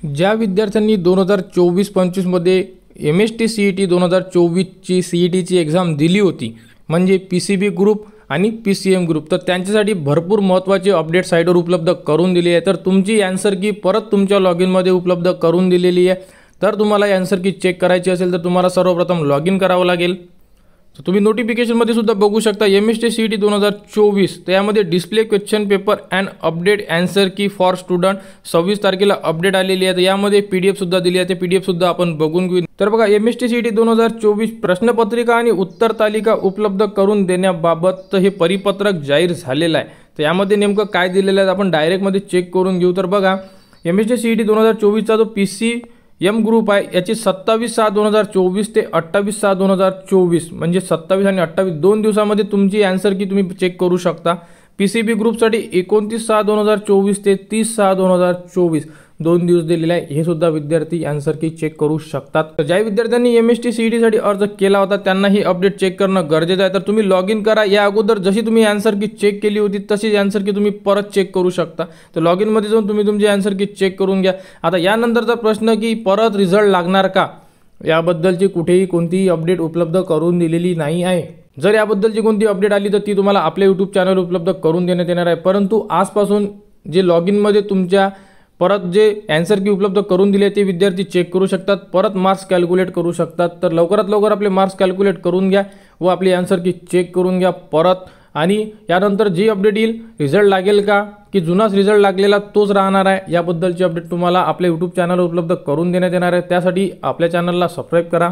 ज्या विद्यार्थ्यांनी 2024-25 मध्ये MST CET 2024ची CETची एक्झाम दिली होती, म्हणजे PCB ग्रुप आणि PCM ग्रुप, तर त्यांच्यासाठी भरपूर महत्त्वाचे अपडेट साईटवर उपलब्ध करून दिली आहे। तर तुमची आन्सर की परत तुमच्या लॉगिनमध्ये उपलब्ध करून दिलेली आहे। तर तुम्हाला आन्सर की चेक करायची असेल तर तुम्हाला सर्वप्रथम लॉगिन करावं लागेल। तर तुम्ही नोटिफिकेशनमध्ये सुद्धा बघू शकता MST CET 2024, त्यामध्ये display question paper and update answer की फॉर स्टुडंट 26 तारखेला अपडेट आलेली आहे। तर यामध्ये PDF सुद्धा दिली आहे, ते PDF सुद्धा आपण बघून घेऊ। तर बघा, MST CET 2024 प्रश्नपत्रिका आणि उत्तर तालिका उपलब्ध करून देण्याबाबत हे परिपत्रक जाहीर झालेलं आहे। तर यामध्ये नेमकं काय दिलेलं आहे आपण डायरेक्टमध्ये चेक करून घेऊ। तर बघा, MST CET 2024चा जो PCM ग्रुप आहे याची 27/6/2024 ते 28/6/2024 म्हणजे 27 आणि 28 2 दिवसामध्ये तुमची आन्सर की तुम्ही चेक करू शकता। PCB ग्रुपसाठी 29/6/2024 ते 30/6/2024 2 दिवस दिलेले आहे। हे सुद्धा विद्यार्थी आन्सर की चेक करू शकतात। तर ज्या विद्यार्थ्यांनी MST CET साठी अर्ज केला होता त्यांना ही अपडेट चेक करणं गरजेचं आहे। तर तुम्ही लॉग इन करा। या अगोदर जशी तुम्ही आन्सर की चेक केली होती तशीच आन्सर की तुम्ही परत चेक करू शकता। तर लॉग इन मध्ये जाऊन तुम्ही तुमची आन्सर की चेक करून घ्या। आता यानंतरचा प्रश्न की परत रिझल्ट लागणार का, याबद्दलची कुठेही कोणतीही अपडेट उपलब्ध करून दिलेली नाही आहे। जर याबद्दलची कोणती अपडेट आली तर ती तुम्हाला आपल्या YouTube चॅनल उपलब्ध करून देण्यात येणार आहे। परंतु आजपासून जे लॉग इन मध्ये तुमच्या परत जे आन्सर की उपलब्ध करून दिले ते विद्यार्थी चेक करू शकतात, परत मार्क्स कॅल्क्युलेट करू शकतात। तर लवकरात लवकर आपले मार्क्स कॅल्क्युलेट करून घ्या व आपली आन्सर की चेक करून घ्या परत। आणि यानंतर जी अपडेट येईल, रिझल्ट लागेल का की जुनाच रिझल्ट लागलेला तोच राहणार आहे, याबद्दलची अपडेट तुम्हाला आपल्या YouTube चॅनलवर उपलब्ध करून देण्यात येणार आहे। त्यासाठी आपल्या चॅनलला सबस्क्राईब करा।